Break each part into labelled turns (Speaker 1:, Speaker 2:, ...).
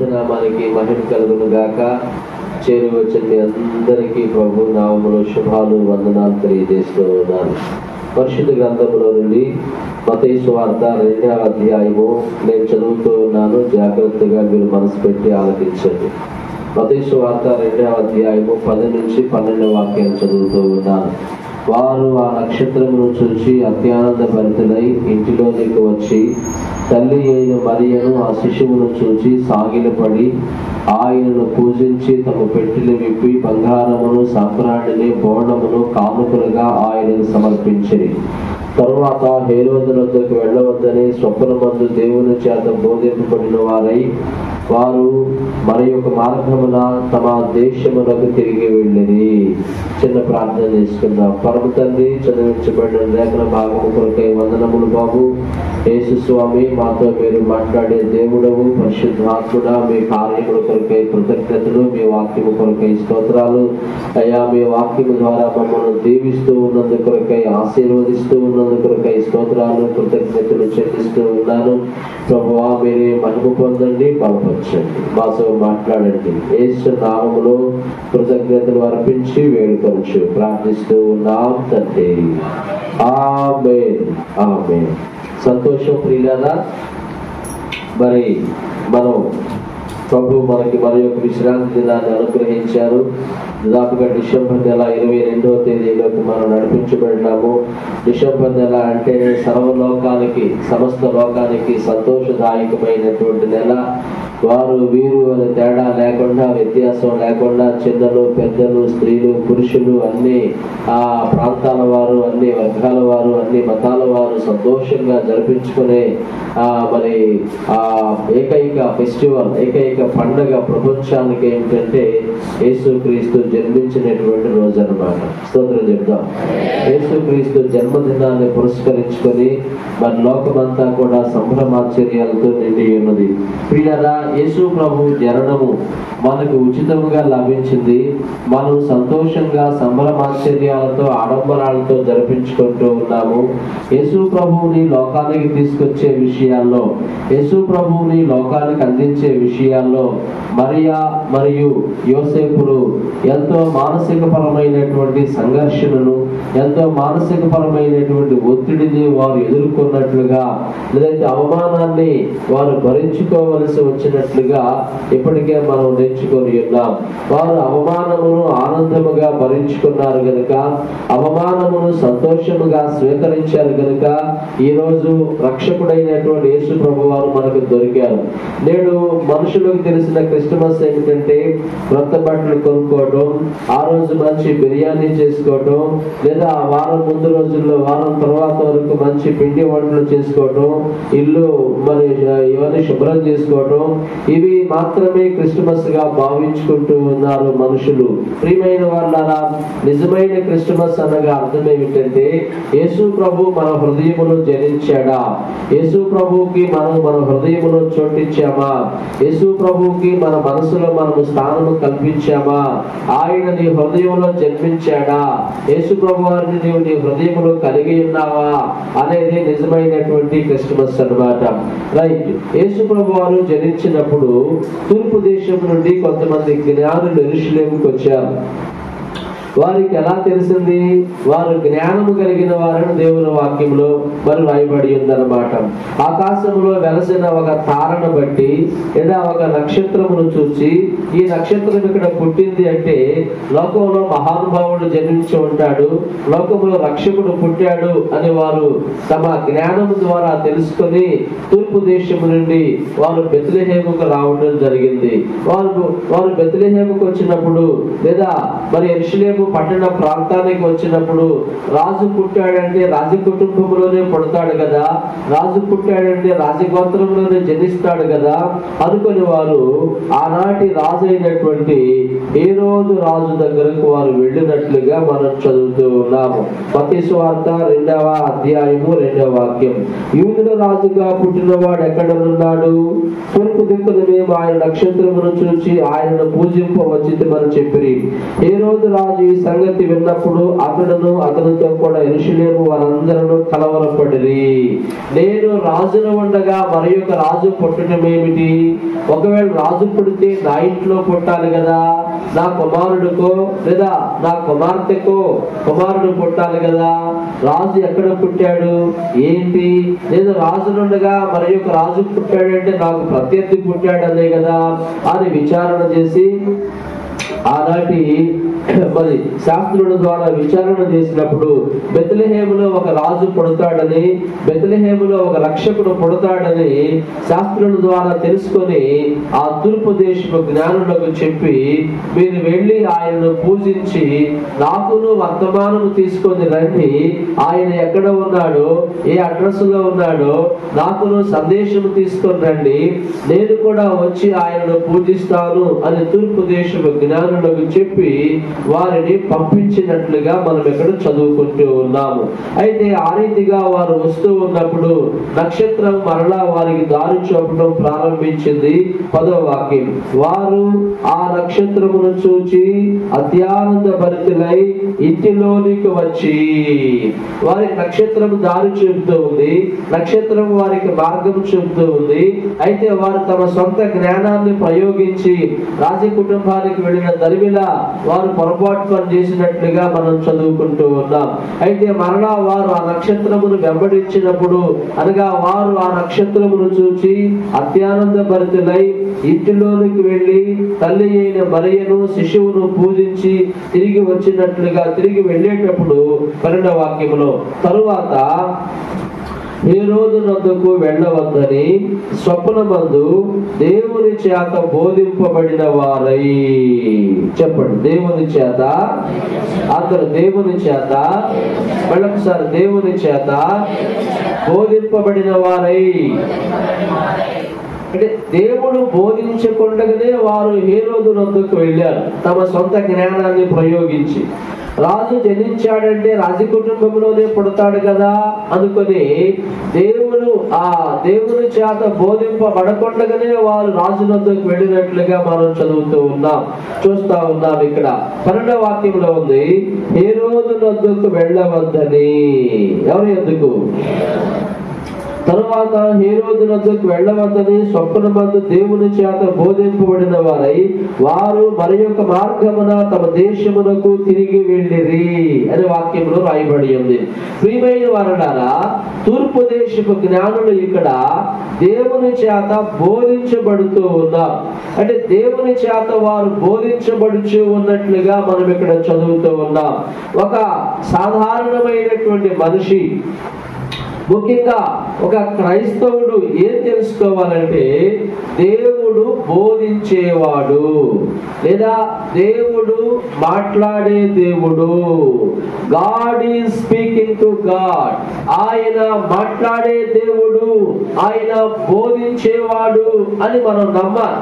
Speaker 1: పరిశుద్ధ నామానికి మహిమ కలుగును గాక. చేరి వచ్చిన మీ అందరికీ ప్రభు నామములో శుభాలు వందనాలు తెలియజేస్తూ ఉన్నాను. పరిశుద్ధ గ్రంథంలో నుండి మత్తయి సువార్త 2వ అధ్యాయము నేను చదువుతూ ఉన్నాను. జాగ్రత్తగా మీరు మనసు పెట్టి ఆలకించండి. మత్తయి సువార్త 2వ అధ్యాయము 10 నుంచి 12 వాక్యాలు చదువుతూ ఉన్నాను. వారు ఆ నక్షత్రమును చూసి అత్యానంద భరితులై ఇంటిలోనికి వచ్చి తల్లి అయిన మరియను ఆ శిశువును చూసి సాగిలపడి ఆయనను పూజించి తమ పెట్టెలు విప్పి బంగారమును సాంబ్రాణిని బోళమును కానుకలుగా ఆయనను సమర్పించిరి. తరువాత హేరోదు వద్దకు వెళ్ళవద్దని స్వప్నమందు దేవుని చేత బోధింపబడిన వారై వారు మరి ఒక మార్గమున తమ దేశమునకు తిరిగి వెళ్ళిరి. చిన్న ప్రార్థన చేసుకుందాం. పరమ తండ్రి, చదివించబడిన లేఖన భాగము కొరకై వందనములు బాబు. యేసు స్వామి, మాతో మీరు మాట్లాడే దేవుడవు, పరిశుద్ధాత్ముడా, మీ కార్యముల కొరకై కృతజ్ఞతలు, మీ వాక్యము కొరకై స్తోత్రాలు. అయ్యా, మీ వాక్యము ద్వారా మమ్మల్ని దీవిస్తూ ఉన్నందు కొరకై, ఆశీర్వదిస్తూ ఉన్నందు కొరకై స్తోత్రాలు, కృతజ్ఞతలు చెల్లిస్తూ ఉన్నాను. ప్రభువా, మీరే మహిమ పొందండి, బలపరచండి, మాతో మాట్లాడండి. యేసు నామములో కృతజ్ఞతలు అర్పించి వేడుకొనచ్చు ప్రార్థిస్తూ ఉన్నాం తండ్రి. ఆమేన్, ఆమేన్. సంతోషం ప్రియులారా. మరి మనం ప్రభు మనకి మరి ఒక విశ్రాంతి దినాన్ని అనుగ్రహించారు. దాదాపుగా డిసెంబర్ నెల 22వ తేదీలోకి మనం నడిపించబడినాము. డిసెంబర్ నెల అంటే సర్వలోకానికి, సమస్త లోకానికి సంతోషదాయకమైనటువంటి నెల. వారు వీరు అనే తేడా లేకుండా, వ్యత్యాసం లేకుండా, చిన్నలు పెద్దలు, స్త్రీలు పురుషులు, అన్ని ఆ ప్రాంతాల వారు, అన్ని వర్గాల వారు, అన్ని మతాల వారు సంతోషంగా జరిపించుకునే మరి ఆ ఏకైక ఫెస్టివల్, ఏకైక పండగ ప్రపంచానికి ఏమిటంటే యేసుక్రీస్తు జన్మించినటువంటి రోజు అన్నమాట. స్తోత్రం చెప్తాం. యేసుక్రీస్తు జన్మదినాన్ని పురస్కరించుకొని మరి లోకమంతా కూడా సంభ్రమాశ్చర్యాలతో నిండి ఉన్నది. ప్రియులారా, యేసు ప్రభు జననము మనకు ఉచితముగా లభించింది. మనం సంతోషంగా సంభ్రమాశ్చర్యాలతో ఆడంబరాలతో జరిపించుకుంటూ ఉన్నాము. యేసు ప్రభువుని లోకానికి తీసుకొచ్చే విషయాల్లో, యేసు ప్రభువుని లోకానికి అందించే విషయాల్లో మరియా మరియు యోసేపులు ఎంతో మానసిక పరమైనటువంటి సంఘర్షణను, ఎంతో మానసిక పరమైనటువంటి ఒత్తిడిని వారు ఎదుర్కొన్నట్లుగా, లేదంటే అవమానాన్ని వారు భరించుకోవలసి వచ్చినట్లుగా ఇప్పటికే మనం నేర్చుకొని ఉన్నాం. వారు అవమానమును ఆనందముగా భరించుకున్నారు గనుక, అవమానమును సంతోషముగా స్వీకరించారు గనుక ఈరోజు రక్షకుడైనటువంటి యేసు ప్రభు వారు మనకు దొరికారు. నేడు మనుషులకు తెలిసిన క్రిస్టమస్ ఏమిటంటే కొత్త బట్టలు కొనుక్కోవడం, ఆ రోజు మంచి బిర్యానీ చేసుకోవటం, లేదా వారం ముందు రోజుల్లో వారం తర్వాత వరకు మంచి పిండి వంటలు చేసుకోవటం, ఇల్లు మరి ఇవన్నీ శుభ్రం చేసుకోవటం, ఇవి మాత్రమే క్రిస్టమస్ గా భావించుకుంటూ ఉన్నారు మనుషులు. ప్రియమైన వాళ్ళారా, నిజమైన క్రిస్టమస్ అనగా అర్థం ఏమిటంటే యేసు ప్రభు మన హృదయములో జనించాడా, యేసు ప్రభువుకి మనం మన హృదయములో చోటిచ్చామా, యేసు ప్రభువుకి మన మనసులో మనము స్థానము కల్పించామా, ఆయన నీ హృదయంలో జన్మించాడా, యేసు ప్రభు వారిని నీవు నీ హృదయంలో కలిగి ఉన్నావా అనేది నిజమైనటువంటి క్రిస్టమస్ అన్నమాట. రైట్. యేసు ప్రభు వారు జనించినప్పుడు తూర్పు దేశం నుండి కొంతమంది జ్ఞానులు యెరూషలేముకు వచ్చారు. వారికి ఎలా తెలిసింది? వారు జ్ఞానము కలిగిన వారని దేవుని వాక్యంలో మరి రాయబడి ఉందన్నమాట. ఆకాశంలో వెలసిన ఒక తారను బట్టి లేదా ఒక నక్షత్రమును చూసి, ఈ నక్షత్రం ఇక్కడ పుట్టింది అంటే లోకంలో మహానుభావుడు జన్మించి ఉంటాడు, లోకంలో రక్షకుడు పుట్టాడు అని వారు తమ జ్ఞానము ద్వారా తెలుసుకొని తూర్పు దేశం నుండి వారు బెత్లెహేముకు రావడం జరిగింది. వారు బెత్లెహేముకు వచ్చినప్పుడు లేదా మరి యెరూషలేము పట్టణ ప్రాంతానికి వచ్చినప్పుడు, రాజు పుట్టాడంటే రాజు కుటుంబంలోనే పుడతాడు కదా, రాజు పుట్టాడంటే రాజగోత్రంలోనే జనిస్తాడు కదా అనుకుని వారు ఆనాటి రాజు అయినటువంటి హేరోదు రాజు దగ్గరకు వారు వెళ్ళినట్లుగా మనం చదువుతూ ఉన్నాము. మత్తయి సువార్త 2వ అధ్యాయము 2వ వాక్యం. యూదుల రాజుగా పుట్టినవాడు ఎక్కడనున్నాడు? తూర్పు దిక్కున మేము ఆయన నక్షత్రమును చూసి ఆయనను పూజింపవచ్చితమని చెప్పిరి. హేరోదు రాజు ఈ సంగతి విన్నప్పుడు అతడును అతనితో కూడా యెరూషలేము వారందరూ కలవరపడిరి. నేను రాజును ఉండగా మరి ఒక రాజు పుట్టడమేమిటి? ఒకవేళ రాజు పుడితే నా ఇంట్లో పుట్టాలి కదా, నా కుమారుడికో లేదా నా కుమార్తెకో కుమారుడు పుట్టాలి కదా. రాజు ఎక్కడ పుట్టాడు ఏంటి? నేను రాజునుండగా మరి ఒక రాజు పుట్టాడంటే నాకు ప్రత్యర్థి పుట్టాడనే కదా అని విచారణ చేసి ఆనాటి మరి శాస్త్రుల ద్వారా విచారణ చేసినప్పుడు బెత్లెహేములో ఒక రాజు పుడతాడని, బెత్లెహేములో ఒక రక్షకుడు పుడతాడని శాస్త్రుల ద్వారా తెలుసుకొని ఆ తూర్పు దేశపు జ్ఞానులకు చెప్పి, మీరు వెళ్ళి ఆయనను పూజించి నాకును వర్తమానము తీసుకొని రండి, ఆయన ఎక్కడ ఉన్నాడో ఏ అడ్రస్ లో ఉన్నాడో నాకును సందేశము తీసుకొని రండి, నేను కూడా వచ్చి ఆయనను పూజిస్తాను అని తూర్పు దేశపు జ్ఞానులకు చెప్పి వారిని పంపించినట్లుగా మనం ఇక్కడ చదువుకుంటూ ఉన్నాము. అయితే ఆ రీతిగా వారు వస్తూ ఉన్నప్పుడు నక్షత్రం మరలా వారికి దారి చూపడం ప్రారంభించింది. 10వ వాక్యం, వారు ఆ నక్షత్రమును చూచి అత్యానంద భరితులై ఇంటిలోనికి వచ్చి, వారికి నక్షత్రం దారి చూపుతూ ఉంది, నక్షత్రం వారికి మార్గం చూపుతూ ఉంది. అయితే వారు తమ సొంత జ్ఞానాన్ని ప్రయోగించి రాజ కుటుంబానికి వెళ్ళిన దరిమిలా వారు పొరపాటు పని చేసినట్లుగా మనం చదువుకుంటూ ఉన్నాం. అయితే మరలా వారు ఆ నక్షత్రమును వెంబడించినప్పుడు అనగా వారు ఆ నక్షత్రమును చూచి అత్యానంద భరితులై ఇంటిలోనికి వెళ్ళి తల్లి అయిన మరియను శిశువును పూజించి తిరిగి వచ్చినట్లుగా తిరిగి వెళ్ళేటప్పుడు 12వ వాక్యములో, తరువాత హేరోదు నొద్దకు వెళ్ళవద్దని స్వప్నమందు దేవుని చేత బోధింపబడిన వారై, చెప్పండి, దేవుని చేత, అందరు దేవుని చేత, మళ్ళొకసారి దేవుని చేత బోధింపబడిన వారై. అంటే దేవుడు బోధించకుండానే వారు హేరోదు నొద్దకు వెళ్ళారు తమ సొంత జ్ఞానాన్ని ప్రయోగించి. రాజు జనించాడంటే రాజ కుటుంబంలోనే పుడతాడు కదా అనుకుని దేవుని చేత బోధింపబడకుండగానే వారు రాజు వద్దకు వెళ్ళినట్లుగా మనం చదువుతూ ఉన్నాం, చూస్తా ఉన్నాం. ఇక్కడ 12వ వాక్యంలో ఉంది, హేరోదు వద్దకు వెళ్ళవద్దని. ఎవరి వద్దకు? తరువాత హేరోదు వద్దకు వెళ్ళవద్దని స్వప్నమందు దేవుని చేత బోధింపబడిన వారై వారు మరి యొక్క మార్గమున తమ దేశమునకు తిరిగి వెళ్ళిరి అనే వాక్యంలో రాయబడి ఉంది. ప్రియమైన వారలారా, తూర్పు దేశపు జ్ఞానులు ఇక్కడ దేవుని చేత బోధించబడుతూ ఉన్నారు. అంటే దేవుని చేత వారు బోధించబడుచు ఉన్నట్లుగా మనం ఇక్కడ చదువుతూ ఉన్నాం. ఒక సాధారణమైనటువంటి మనిషి, ముఖ్యంగా ఒక క్రైస్తవుడు ఏం తెలుసుకోవాలంటే దేవుడు బోధించేవాడు లేదా దేవుడు మాట్లాడే దేవుడు. God is speaking to God. ఆయన మాట్లాడే దేవుడు, ఆయన బోధించేవాడు అని మనం నమ్మాలి,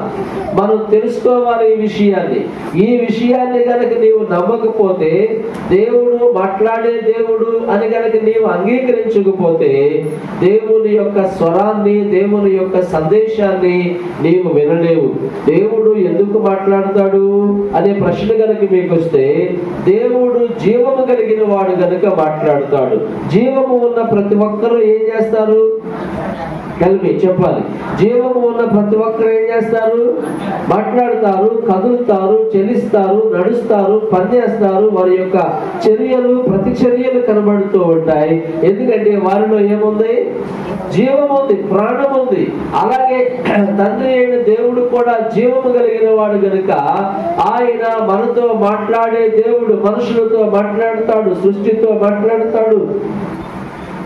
Speaker 1: మనం తెలుసుకోవాలి ఈ విషయాన్ని గనక నీవు నమ్మకపోతే, దేవుడు మాట్లాడే దేవుడు అని గనక నీవు అంగీకరించకపోతే దేవుని యొక్క స్వరాన్ని, దేవుని యొక్క సందేశాన్ని నీవు వినలేవు. దేవుడు ఎందుకు మాట్లాడతాడు అనే ప్రశ్న గనక మీకు వస్తే, దేవుడు జీవము కలిగిన వాడు గనక మాట్లాడతాడు. జీవము ఉన్న ప్రతి ఒక్కరూ ఏం చేస్తారు? కలిపి చెప్పాలి. జీవము ఉన్న ప్రతి ఒక్కరు ఏం చేస్తారు? మాట్లాడతారు, కదులుతారు, చలిస్తారు, నడుస్తారు, పనిచేస్తారు. వారి యొక్క చర్యలు, ప్రతిచర్యలు కనబడుతూ ఉంటాయి. ఎందుకంటే వారిలో ఏముంది? జీవం ఉంది, ప్రాణం ఉంది. అలాగే తండ్రి అయిన దేవుడు కూడా జీవము కలిగిన వాడు గనుక ఆయన మనతో మాట్లాడే దేవుడు. మనుషులతో మాట్లాడతాడు, సృష్టితో మాట్లాడతాడు,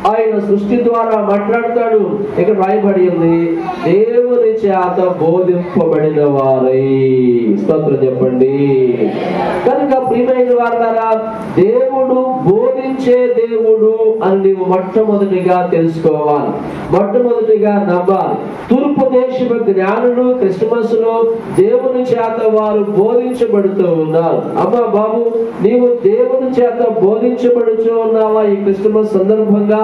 Speaker 1: ఆయన సృష్టి ద్వారా మాట్లాడతాడు. ఇక్కడ రాయబడి ఉంది, దేవుని చేత బోధింపబడిన వారై. స్తోత్రం చెప్పండి. కనుక ప్రియమైన వారలారా, దేవుడు బోధించే దేవుడు అని నీవు మొట్టమొదటిగా తెలుసుకోవాలి, మొట్టమొదటిగా నమ్మాలి. తూర్పు దేశపు జ్ఞానులు క్రిస్మస్ లో దేవుని చేత వారు బోధించబడుతూ ఉన్నారు. అమ్మా బాబు, నీవు దేవుని చేత బోధించబడుతూ ఉన్నావా? ఈ క్రిస్మస్ సందర్భంగా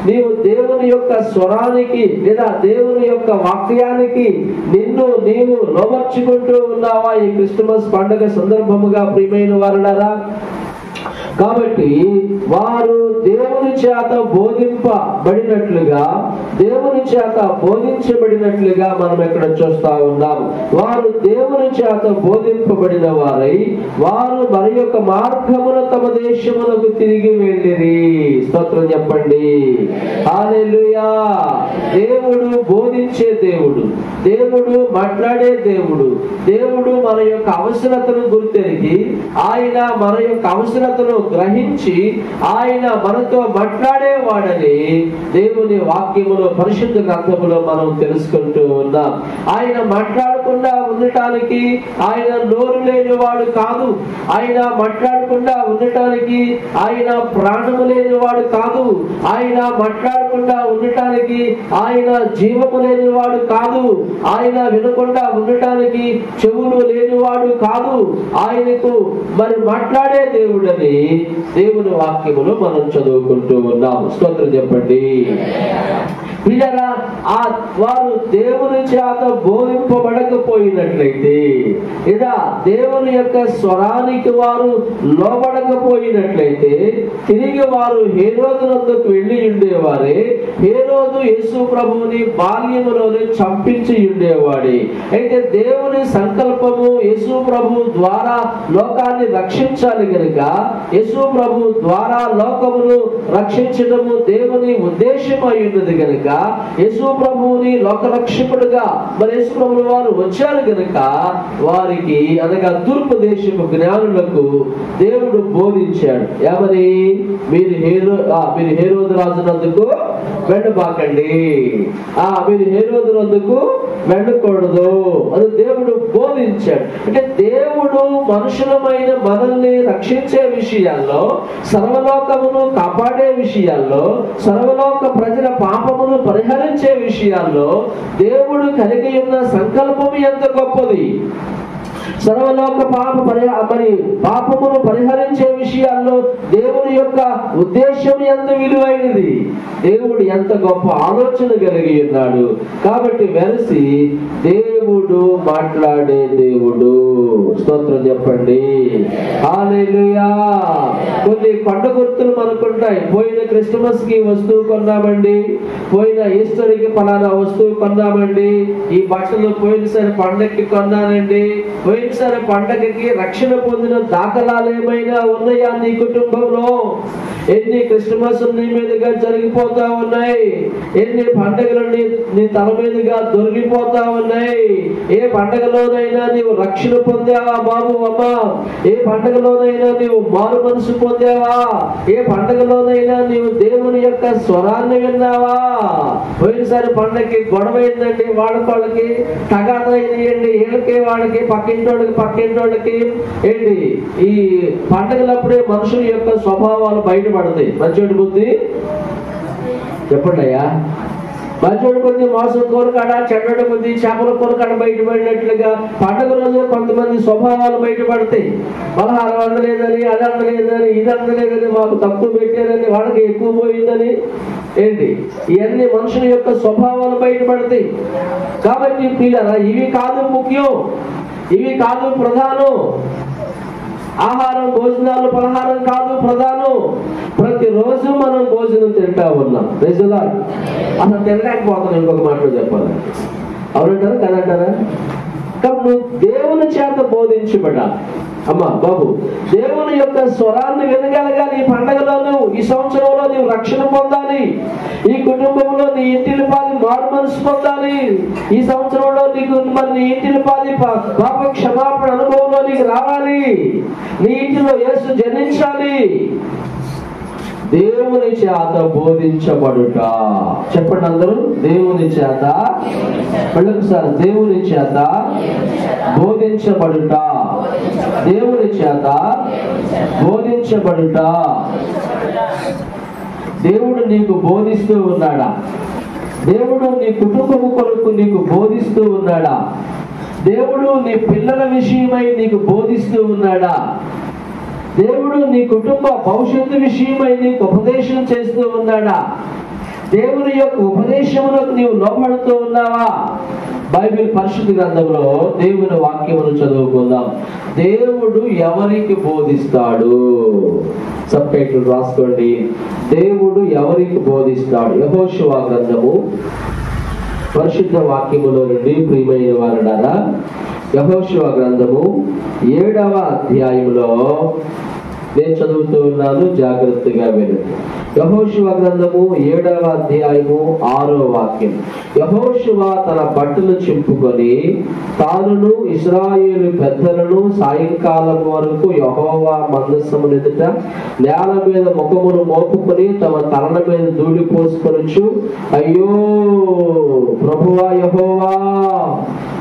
Speaker 1: నీవు దేవుని యొక్క స్వరానికి లేదా దేవుని యొక్క వాక్యానికి నిన్ను నీవు లోబర్చుకుంటూ ఉన్నావా? ఈ క్రిస్మస్ పండుగ సందర్భముగా ప్రియమైన వారలారా, కాబట్టి వారు దేవుని చేత బోధింపబడినట్లుగా, దేవుని చేత బోధించబడినట్లుగా మనం ఇక్కడ చూస్తా ఉన్నాం. వారు దేవుని చేత బోధింపబడిన వారై వారు మరి యొక్క మార్గమున తమ దేశమునకు తిరిగి వెళ్ళిరి. స్తోత్రం చెప్పండి. హల్లెలూయా. దేవుడు బోధించే దేవుడు, దేవుడు మాట్లాడే దేవుడు, దేవుడు మన యొక్క అవసరతను గుర్తెరిగి ఆయన మన యొక్క అవసరతను గ్రహించి ఆయన మనతో మాట్లాడేవాడని దేవుని వాక్యములో, పరిశుద్ధ గ్రంథములో మనం తెలుసుకుంటూ ఉన్నాం. ఆయన మాట్లాడకుండా ఉండటానికి ఆయన నోరు లేనివాడు కాదు. ఆయన మాట్లాడకుండా ఉండటానికి ఆయన ప్రాణము లేనివాడు కాదు. ఆయన మాట్లాడకుండా ఉండటానికి ఆయన జీవము లేనివాడు కాదు. ఆయన వినకుండా ఉండటానికి చెవులు లేనివాడు కాదు. ఆయనకు మరి మాట్లాడే దేవుడని దేవుని వాక్యములో మనం చదువుకుంటూ ఉన్నాం. స్తోత్రం చెప్పండి. ప్రియులారా, వారు దేవుని చేత బోధింపబడకపోయినట్లయితే, లేదా దేవుని యొక్క స్వరానికి వారు లోబడకపోయినట్లయితే తిరిగి వారు హేరోదు వద్దకు వెళ్ళి ఉండేవారే. హేరోదు యేసు ప్రభువుని బాల్యములోనే చంపించి ఉండేవాడే. అయితే దేవుని సంకల్పము యేసు ప్రభు ద్వారా లోకాన్ని రక్షించాలి గనుక, యేసు ప్రభు ద్వారా లోకమును రక్షించడము దేవుని ఉద్దేశం అయి ఉన్నది గనుక యేసు ప్రభువుని లోకరక్షకుడుగా మరి యేసు ప్రభువు వారు వచ్చారు గనుక వారికి, అనగా తూర్పు దేశపు జ్ఞానులకు దేవుడు బోధించాడు. ఏమని? మీరు హేరోదు రాజునందుకు వెళ్ళబాకండి, మీరు హేరోదు నందుకు వెళ్ళకూడదు అని దేవుడు బోధించాడు. అంటే దేవుడు మనుషులమైన మనల్ని రక్షించే విషయాల్లో, సర్వలోకమును కాపాడే విషయాల్లో, సర్వలోక ప్రజల పాపమును పరిహరించే విషయాల్లో దేవుడు కలిగి ఉన్న సంకల్పం ఎంత గొప్పది. సర్వలోక పాపమును పరిహరించే విషయాల్లో దేవుని యొక్క ఉద్దేశం ఎంత విలువైనది. దేవుడు ఎంత గొప్ప ఆలోచన కలిగి ఉన్నాడు. కాబట్టి వెరసి దేవుడు మాట్లాడే దేవుడు. స్తోత్రం చెప్పండి. హల్లెలూయా. కొన్ని కొండ గుర్తులు మనకుంటాయి. పోయిన క్రిస్మస్ కి వస్తువు కొన్నామండి, పోయిన ఈస్టర్ కి ఫలానా వస్తువు కొన్నామండి, ఈ బట్టలు పోయినసారి పండగకి కొన్నానండి, పోయినసారి పండగకి రక్షణ పొందిన దాఖలాలు ఏమైనా ఉన్నాయా నీ కుటుంబంలో? ఎన్ని క్రిస్మస్ నీ మీదుగా జరిగిపోతా ఉన్నాయి, ఎన్ని పండుగలు నీ తల మీదుగా దొరికిపోతా ఉన్నాయి. ఏ పండుగలోనైనా నీవు రక్షణ పొందావా బాబు అమ్మ? ఏ పండుగలోనైనా నీవు మారు మనసు పొందావా? ఏ పండుగలోనైనా నీవు దేవుని యొక్క స్వరాన్ని విన్నావా? పోయినసారి పండగకి గొడవ అయిందండి, వాళ్ళకి తగాదా అయింది, వీళ్ళకి వాళ్ళకి పక్కింటోళ్ళకి ఏంటి, ఈ పండుగలప్పుడే మనుషుల యొక్క స్వభావాలు బయటపడతాయి. మంచోడి బుద్ధి చెప్పండి అయ్యా. మంచోడి బుద్ధి మోసం కోరకాడ, చెడ్డోడి బుద్ధి చేపల కోరకాడ బయటపడినట్లుగా పండుగ రోజు కొంతమంది స్వభావాలు బయటపడతాయి. పలహారం అందలేదని, అది అందలేదని, ఇది అందలేదని, మాకు తక్కువ పెట్టారని, వాళ్ళకి ఎక్కువ పోయిందని, ఏంటి, ఇవన్నీ మనుషుల యొక్క స్వభావాలు బయటపడతాయి. కాబట్టి పిల్లరా, ఇవి కాదు ముఖ్యం, ఇవి కాదు ప్రధానం. ఆహారం, భోజనాలు, పలహారం కాదు ప్రధానం. ప్రతిరోజు మనం భోజనం తింటా ఉన్నాం. నిజంగా అసలు తినలేకపోతున్నాం. ఇంకొక మాటలో చెప్పాలి, అవునంటారా కదంటారా? కాబట్టి నువ్వు దేవుని చేత బోధించబడాలి. అమ్మా బాబు, దేవుని యొక్క స్వరాన్ని వినగలగాలి. ఈ పండగలోను, ఈ సంవత్సరంలో నీవు రక్షణ పొందాలి. ఈ కుటుంబంలో నీ ఇంటిని పాది మారు మనసు పొందాలి. ఈ సంవత్సరంలో నీకు నీ ఇంటిని పాది పాప క్షమాపణ అనుభవంలో నీకు రావాలి. నీ ఇంటిలో యేసు జనించాలి. దేవుని చేత బోధించబడుట. చెప్పండి అందరూ, దేవుని చేత. మళ్ళొకసారి, దేవుని చేత బోధించబడుట. దేవుని చేత బోధించబడుట. దేవుడు నీకు బోధిస్తూ ఉన్నాడా? దేవుడు నీ కుటుంబము కొరకు నీకు బోధిస్తూ ఉన్నాడా? దేవుడు నీ పిల్లల విషయమై నీకు బోధిస్తూ ఉన్నాడా? దేవుడు నీ కుటుంబ భవిష్యత్తు విషయమై నీకు ఉపదేశం చేస్తూ ఉన్నాడా? దేవుని యొక్క ఉపదేశములకు నీవు లోబడుతూ ఉన్నావా? బైబిల్ పరిశుద్ధ గ్రంథంలో దేవుని వాక్యమును చదువుకుందాం. దేవుడు ఎవరికి బోధిస్తాడు? సబ్ టైటిల్ రాసుకోండి. దేవుడు ఎవరికి బోధిస్తాడు? యెహోషువ గ్రంథము పరిశుద్ధ వాక్యములో నుండి ప్రియమైన వారులారా, యెహోషువ గ్రంథము 7వ అధ్యాయంలో నేను చదువుతూ ఉన్నాను, జాగ్రత్తగా వినండి. యెహోషువ గ్రంథము 7వ అధ్యాయము 6వ వాక్యం. యెహోషువ తన బట్టలు చింపుకొని తానును ఇశ్రాయేలు పెద్దలను సాయంకాలం వరకు యెహోవా మందసము ఎదుట నేల మీద ముఖమును మోపుకొని తమ తలల మీద ధూళి పోసుకొనుచు, అయ్యో ప్రభువా యెహోవా,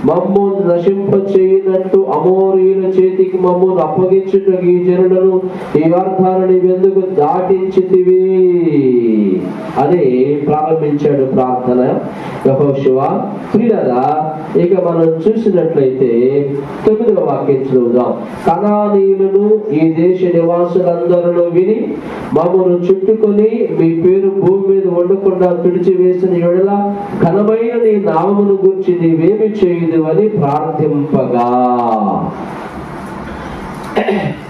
Speaker 1: మమ్ము నశింప చేయనట్టు అమోరీయుల చేతికి మమ్మల్ని అప్పగించుటకు ఈ జనులను ఈ వ్యర్థాలను ఎందుకు దాటించితివి అని ప్రారంభించాడు ప్రార్థన యెహోషువ. ప్రియులారా, ఇక మనం చూసినట్లయితే 9వ వాక్యం చదువుదాం. కనానీయులను ఈ దేశ నివాసులందరూ విని మమ్మల్ని చుట్టుకొని మీ పేరు భూమి మీద ఉండకుండా పిడిచివేసిన యెడల ఘనమైన నీ నామమును గురించి నీవేమి చేయదు అని ప్రార్థింపగా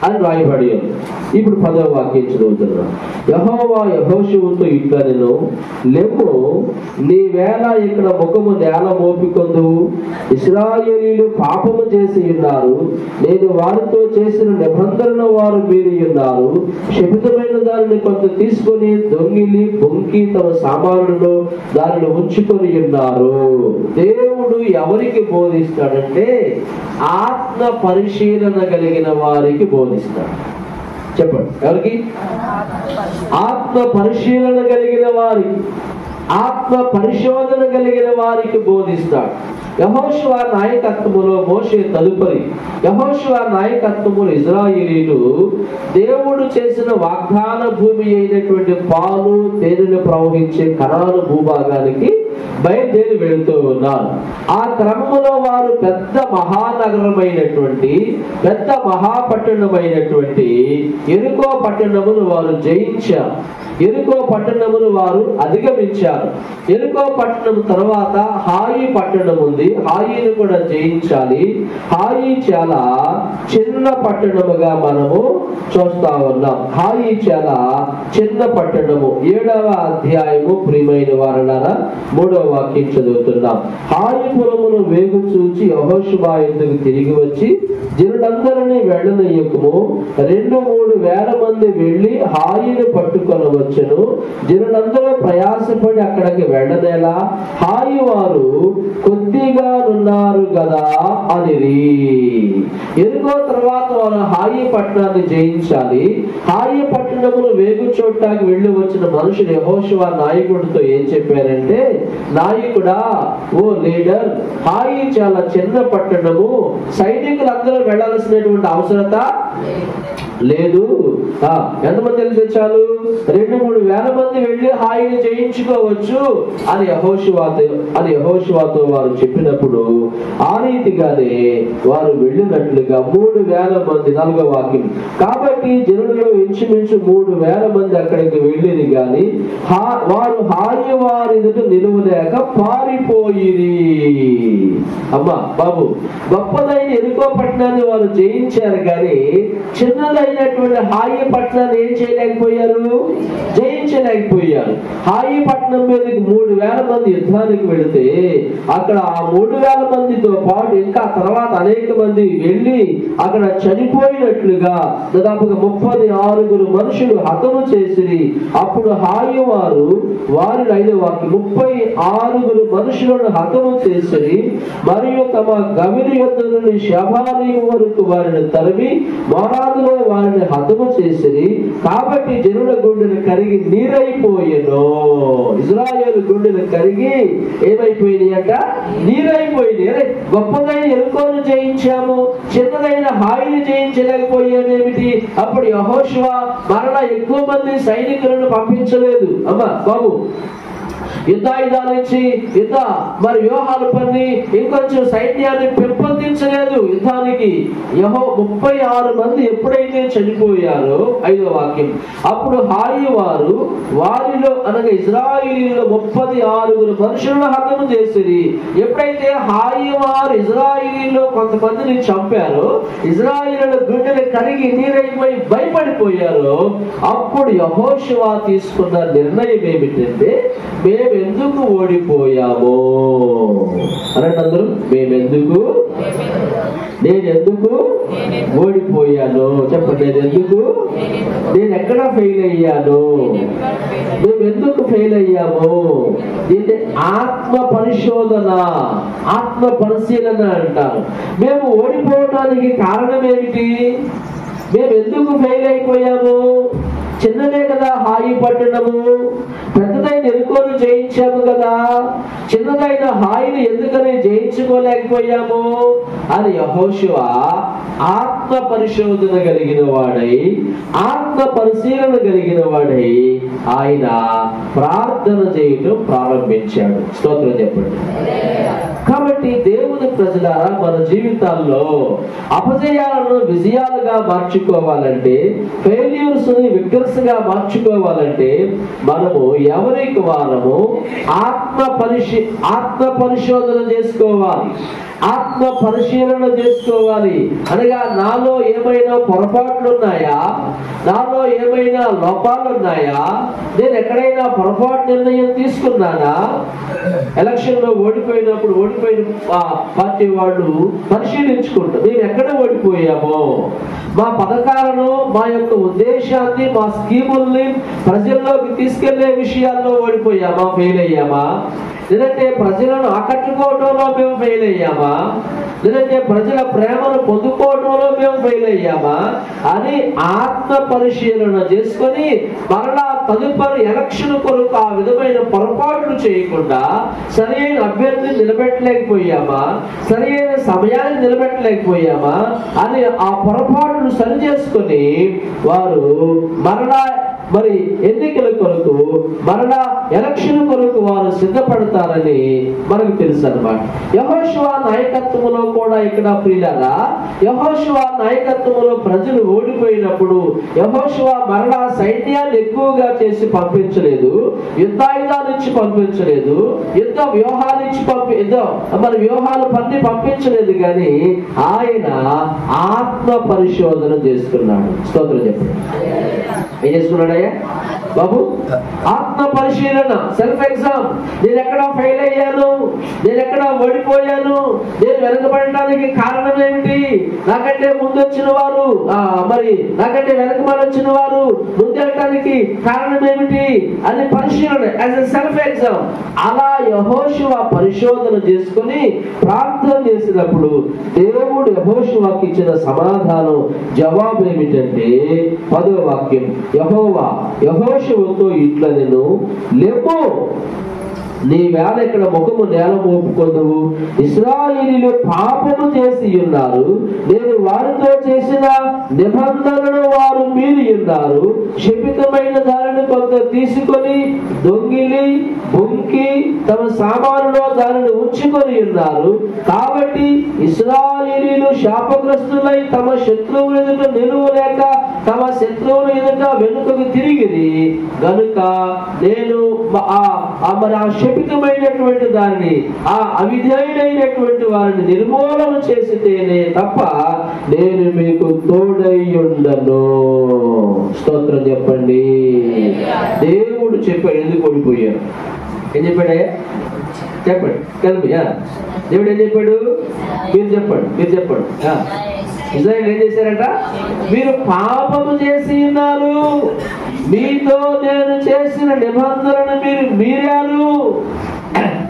Speaker 1: అని రాయబడి ఉంది. ఇప్పుడు 10వ వాక్యం చదువుతున్నాం. యెహోవా యెహోషువతో ఇట్లా నేను లెమ్ము, నీ వేళ ఇక్కడ ముఖము నేల మోపికొందు, ఇశ్రాయేలీయులు పాపము చేసి ఉన్నారు, నేను వారితో చేసిన నిబంధన వారు మీరి ఉన్నారు. శపితమైన దానిని కొంత తీసుకొని దొంగిలి బొంకి తమ సామానులను దానిని ఉంచుకొని ఉన్నారు. దేవుడు ఎవరికి బోధిస్తాడంటే ఆత్మ పరిశీలన కలిగిన వారికి బోధిస్తాడు. చెప్పండి, ఎవరికి? ఆత్మ పరిశీలన కలిగిన వారికి, ఆత్మ పరిశోధన కలిగిన వారికి బోధిస్తాడు. యెహోషువ నాయకత్వములో మోషే తదుపరి యెహోషువ నాయకత్వములో ఇశ్రాయేలీయులు దేవుడు చేసిన వాగ్దాన భూమి అయినటువంటి పాలు తేనెలు ప్రవహించే కనాను భూభాగానికి బయలుదేరి వెళుతూ ఉన్నారు. ఆ క్రమంలో వారు పెద్ద మహానగరమైనటువంటి పెద్ద మహాపట్టణమైనటువంటి యెరికో పట్టణమును వారు జయించారు. యెరికో పట్టణమును వారు అధిగమించారు. యెరికో పట్టణం తర్వాత హాయి పట్టణం ఉంది. హాయిని కూడా జయించాలి. హాయి చాలా చిన్న పట్టణముగా మనము చూస్తా ఉన్నాం. హాయి చాలా చిన్న పట్టణము. 7వ అధ్యాయము ప్రియమైన వారలారా 3వ వాక్యం చదువుతున్నాం. హాయి పురమును వేగు చూచి యెహోషువ యుద్ధకు తిరిగి వచ్చి జనులందరినీ వెళ్ళనీయకుము, 2-3 వేల మంది వెళ్ళి హాయిని పట్టుకొనవచ్చును, జనులందరూ ప్రయాసపడి అక్కడికి వెళ్ళనేలా, హాయి వారు కొద్దిగా ఉన్నారు కదా అనిరి. ఎరుగో తర్వాత వారు హాయి పట్టణాన్ని జయించాలి. హాయి పట్టణమును వేగు చూడటానికి వెళ్ళి వచ్చిన మనుషులు యెహోషువ నాయకుడితో ఏం చెప్పారంటే, నాయకుడా, ఓ లీడర్, హాయి చాలా చిన్న పట్టణము, సైనికులందరూ వెళ్ళాల్సినటువంటి అవసరత లేదు. ఎంతమంది తెలిసి వచ్చారు? 2-3 వేల మంది వెళ్ళి హాయిని జయించుకోవచ్చు అని యెహోషువతో వారు చెప్పినప్పుడు ఆ రీతిగానే వారు వెళ్ళినట్లుగా 3,000 మంది. 4వ వాక్యం. కాబట్టి జనులలో ఇంచుమించు 3,000 మంది అక్కడికి వెళ్ళింది గాని వారు హాయి వారి ఎదుట నిలువలేక పారిపోయిరి. అమ్మా బాబు, గొప్పదైన యెరికో పట్టణాన్ని వారు జయించారు కానీ చిన్నదైనటువంటి హాయి పట్టణాన్ని ఏం చేయలేకపోయారు? జయించలేకపోయారు. హాయి పట్టణం మీదకి 3,000 మంది యుద్ధానికి వెళితే అక్కడ ఆ 3,000 మందితో పాటు ఇంకా తర్వాత అనేక మంది వెళ్ళి అక్కడ చనిపోయినట్లుగా దాదాపుగా 36 మనుషులు హతము చేసిరి. అప్పుడు హాయి వారు 5వ వాక్యం 36 మనుషులను హతము చేసిరి మరియు తమ గవిని యొద్ద నుండి షబారీము వరకు వారిని తరిమి మోరాదులో వారిని హతము చేసిరి. కాబట్టి జనుల గుండెలు కరిగి నీరైపోయెను. ఇశ్రాయేలు గుండెలు కరిగి ఏమైపోయినాయి అంట? నీరైపోయింది. అరే, గొప్పదైన యెరికోను జయించాము, చిన్నదైన హాయిని జయించలేకపోయామేమిటి? అప్పుడు యెహోషువ మరలా ఎక్కువ మంది సైనికులను పంపించలేదు. అమ్మా బాబు, యుద్ధాయుధాలు ఇచ్చి మరి వ్యూహాలు పన్ని ఇంకొంచెం సైన్యాన్ని పెంపొందించలేదు యుద్ధానికి. 36 మంది ఎప్పుడైతే చనిపోయారో 5వ వాక్యం, అప్పుడు హాయి వారు వారిలో అనగా ఇజ్రాయిలీలో 36 మనుషులను హతము చేసిరి. ఎప్పుడైతే హాయి వారు ఇజ్రాయిలీలో కొంతమందిని చంపారో, ఇజ్రాయిలీల గుండెలు కరిగి నీరైపోయి భయపడిపోయారో, అప్పుడు యెహోషువ తీసుకున్న నిర్ణయం ఏమిటంటే, మేమెందుకు ఓడిపోయామో అనండి అందరూ. నేనెందుకు ఓడిపోయాను చెప్పండి. నేను ఎక్కడ ఫెయిల్ అయ్యాను, మేమెందుకు ఫెయిల్ అయ్యాము? దీన్ని ఆత్మ పరిశీలన అంటారు. మేము ఓడిపోవడానికి కారణం ఏమిటి? మేము ఎందుకు ఫెయిల్ అయిపోయాము? చిన్నదే కదా హాయి పట్టణము, పెద్దదైన ఎరుకోను జయించాము కదా, చిన్నదైన హాయిని ఎందుకని జయించుకోలేకపోయాము అని యెహోషువ ఆత్మ పరిశోధన కలిగిన వాడై, ఆత్మ పరిశీలన కలిగిన వాడై ఆయన ప్రార్థన చేయటం ప్రారంభించాడు. స్తోత్రం చెప్పండి. కాబట్టి దేవుని ప్రజలారా, మన జీవితాల్లో అపజయాలను విజయాలుగా మార్చుకోవాలంటే, ఫెయిల్యూర్స్ ని విక్టరీస్ గా మార్చుకోవాలంటే, మనము ఎవరికి వారము ఆత్మ పరిశోధన చేసుకోవాలి, ఆత్మ పరిశీలన చేసుకోవాలి. అనగా నాలో ఏమైనా పొరపాట్లు ఉన్నాయా, నాలో ఏమైనా లోపాలు ఉన్నాయా, నేను ఎక్కడైనా పొరపాటు నిర్ణయం తీసుకున్నానా? ఎలక్షన్ లో ఓడిపోయినప్పుడు ఓడిపోయిన పార్టీ వాళ్ళు పరిశీలించుకుంటారు, మేము ఎక్కడ ఓడిపోయామో, మా పథకాలను, మా యొక్క ఉద్దేశాన్ని, మా స్కీముల్ని ప్రజల్లోకి తీసుకెళ్లే విషయాల్లో ఓడిపోయామా, ఫెయిల్ అయ్యామా? లేదంటే ప్రజలను ఆకట్టుకోవడంలో మేము ఫెయిల్ అయ్యామా? లేదంటే ప్రజల ప్రేమను పొందుకోవడంలో మేము ఫెయిల్ అయ్యామా అని ఆత్మ పరిశీలన చేసుకొని మరలా తదుపరి ఎలక్షన్ కొరకు ఆ విధమైన పొరపాట్లు చేయకుండా సరైన అభ్యర్థిని నిలబెట్టలేకపోయామా, సరైన సమయాన్ని నిలబెట్టలేకపోయామా అని ఆ పొరపాటును సరి చేసుకొని వారు మరలా మరి ఎన్నికల కొరకు, మరలా ఎలక్షన్ కొరకు వారు సిద్ధపడతారని మనకు తెలుసు అన్నమాట. యెహోషువ నాయకత్వంలో కూడా ఇక్కడ ప్రియులారా, యెహోషువ నాయకత్వంలో ప్రజలు ఓడిపోయినప్పుడు యెహోషువ మరలా సైన్యాన్ని ఎక్కువగా చేసి పంపించలేదు, యుద్ధాయుధాలు ఇచ్చి పంపించలేదు, యుద్ధ వ్యూహాలు ఇచ్చి వ్యూహాలు పన్ని పంపించలేదు. కానీ ఆయన ఆత్మ పరిశోధన చేసుకున్నాడు. స్తోత్రం చెప్పండి. ఏం చేసుకున్నాడయ్యా బాబు? ఆత్మ పరిశీలన, సెల్ఫ్ ఎగ్జామ్. నేను ఎక్కడ ఫెయిల్ అయ్యాను, నేను ఎక్కడ ఓడిపోయాను, నేను వెనకబడటానికి కారణం ఏమిటి, నాకంటే ముందు వచ్చిన వారు మరి నాకంటే వెనకబడి వచ్చిన వారు ముందెళ్ళటానికి కారణం ఏమిటి అని పరిశీలన, యాజ్ ఎ సెల్ఫ్ ఎగ్జామ్. అలా యెహోషువ పరిశోధన చేసుకుని ప్రార్థన చేసినప్పుడు దేవుడు యెహోషువకి ఇచ్చిన సమాధానం, జవాబు ఏమిటంటే 10వ వాక్యం, యెహోవా యెహోషువతో ఇట్లా నేను లేవు, నీ వేళ ఇక్కడ ముఖము నేల మోపుకొందువు, ఇశ్రాయేలీయులు పాపము చేసి ఉన్నారు, నేను వారితో చేసిన నిబంధనను వారు మీరి ఉన్నారు, శపితమైన దానిని కొంత తీసుకొని దొంగిలి బొంకి తమ సామానులో దానిని ఉంచుకొని ఉన్నారు. కాబట్టి ఇశ్రాయేలీయులు శాపగ్రస్తులై తమ శత్రువుల ఎదుట నిలువలేక తమ శత్రువుల ఎదుట వెనుకకు తిరిగిరి గనుక నేను మరి ఆ శపితమైనటువంటి దానిని, ఆ అవిధేయుడైనటువంటి వారిని నిర్మూలన చేసితేనే తప్ప నేను మీకు తోడై ఉండను. స్తోత్రం చెప్పండి. దేవుడు చెప్పాడు ఎందుకు ఓడిపోయారు. ఏం చెప్పాడయ్యా చెప్పండి కలిపి. దేవుడు ఏం చెప్పాడు? మీరు చెప్పండి. ఇజ్రాయేల్ ఏం చేశారంట? మీరు పాపము చేసి ఉన్నారు, మీతో నేను చేసిన నిబంధనను మీరు మీరారు.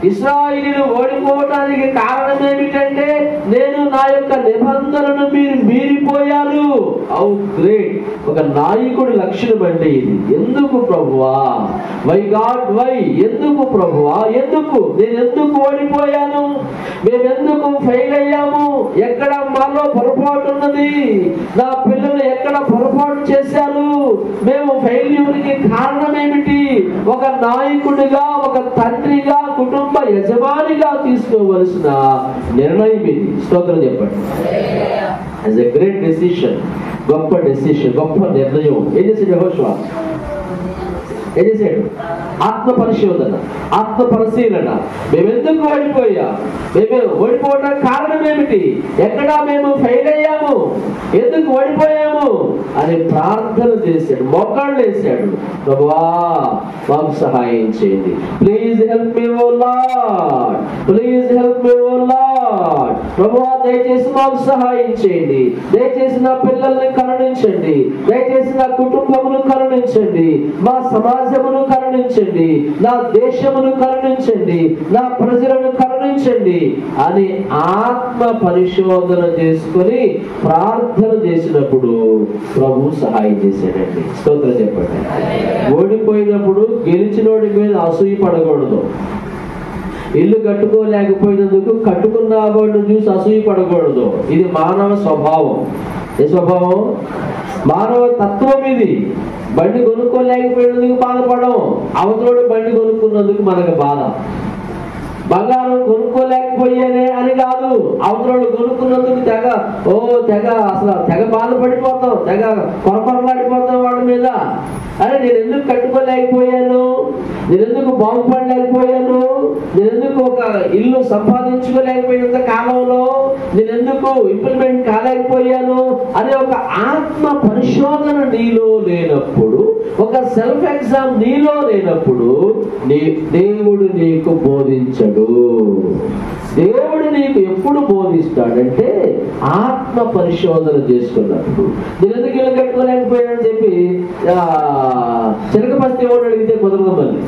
Speaker 1: ఇశ్రాయేలీయులు ఓడిపోవటానికి కారణం ఏమిటంటే నేను నా యొక్క నిబంధనను మీరు మీరిపోయారు. How great! ఒక నాయకుడి లక్షణం అంటే ఇది. ఎందుకు ప్రభువా? Why God why? ఎందుకు ప్రభువా? ఎందుకు నేను ఎందుకు ఓడిపోయాను? మేమెందుకు ఫెయిల్ అయ్యాము? ఎక్కడ మాలో పొరపాటు ఉన్నది ఉంది? నా పిల్లలు ఎక్కడ పొరపాటు చేశారు? మేము ఫెయిల్యూర్కి కారణం ఏమిటి? ఒక నాయకుడిగా, ఒక తండ్రిగా, కుటుంబ యజమానిగా తీసుకోవలసిన నిర్ణయం ఇది. స్తోత్రం చెప్పండి. యాజ్ ఎ గ్రేట్ డెసిషన్, గొప్ప డెసిషన్, గొప్ప నిర్ణయం. ఏం చేశాడు యెహోషువ? ఏం చేశాడు? ఆత్మ పరిశోధన, ఆత్మ పరిశీలన. మేమెందుకు ఓడిపోయా? మేము ఓడిపోవడానికి కారణం ఏమిటి? ఎక్కడ మేము ఫెయిల్ అయ్యాము? ఎందుకు ఓడిపోయాము అని ప్రార్థన చేశాడు, మోకాళ్ళు వేశాడు. ప్రభువా మాకు సహాయం చేయండి. Please help me O Lord, please help me O Lord. ప్రభువా దయచేసి మాకు సహాయం చేయండి. దయచేసి నా పిల్లల్ని కరుణించండి. దయచేసి నా కుటుంబమును కరుణించండి. మా సమాజమును కరుణించండి. నా దేశమును కరుణించండి. నా ప్రజలను కరుణించండి అని ఆత్మ పరిశోధన చేసుకొని ప్రార్థన చేసినప్పుడు ప్రభు సహాయం చేశాడండి. స్తోత్రం చెప్పండి. ఓడిపోయినప్పుడు గెలిచినోడి మీద అసూయ పడకూడదు. ఇల్లు కట్టుకోలేకపోయినందుకు కట్టుకున్న వాడిని చూసి అసూయ పడకూడదు. ఇది మానవ స్వభావం. ఏ స్వభావం? మానవ తత్వం ఇది. బండి కొనుక్కోలేకపోయినందుకు బాధపడడం, అవతలోడు బండి కొనుక్కున్నందుకు మనకు బాధ. బంగారం కొనుక్కోలేకపోయానే అని కాదు, అవతలోడు కొనుక్కున్నందుకు తెగ అసలు తెగ బాధపడిపోతాం, తెగ కొరపరలాడిపోతాం వాడి మీద. అరే నేను ఎందుకు కట్టుకోలేకపోయాను? నేను ఎందుకు బాగుపడలేకపోయాను? నేను ఎందుకు ఒక ఇల్లు సంపాదించుకోలేకపోయినంత కాలంలో నేను ఎందుకు ఇంప్లిమెంట్ కాలేకపోయాను అనే ఒక ఆత్మ పరిశోధన నీలో లేనప్పుడు, ఒక సెల్ఫ్ ఎగ్జామ్ నీలో లేనప్పుడు దేవుడు నీకు బోధించడు. దేవుడు నీకు ఎప్పుడు బోధిస్తాడంటే ఆత్మ పరిశోధన చేసుకున్నప్పుడు. నేను ఎందుకు ఇల్లు కట్టుకోలేకపోయానని చెప్పి చిలకపస్తి ఎవరు అడిగితే కుదరదు. మళ్ళీ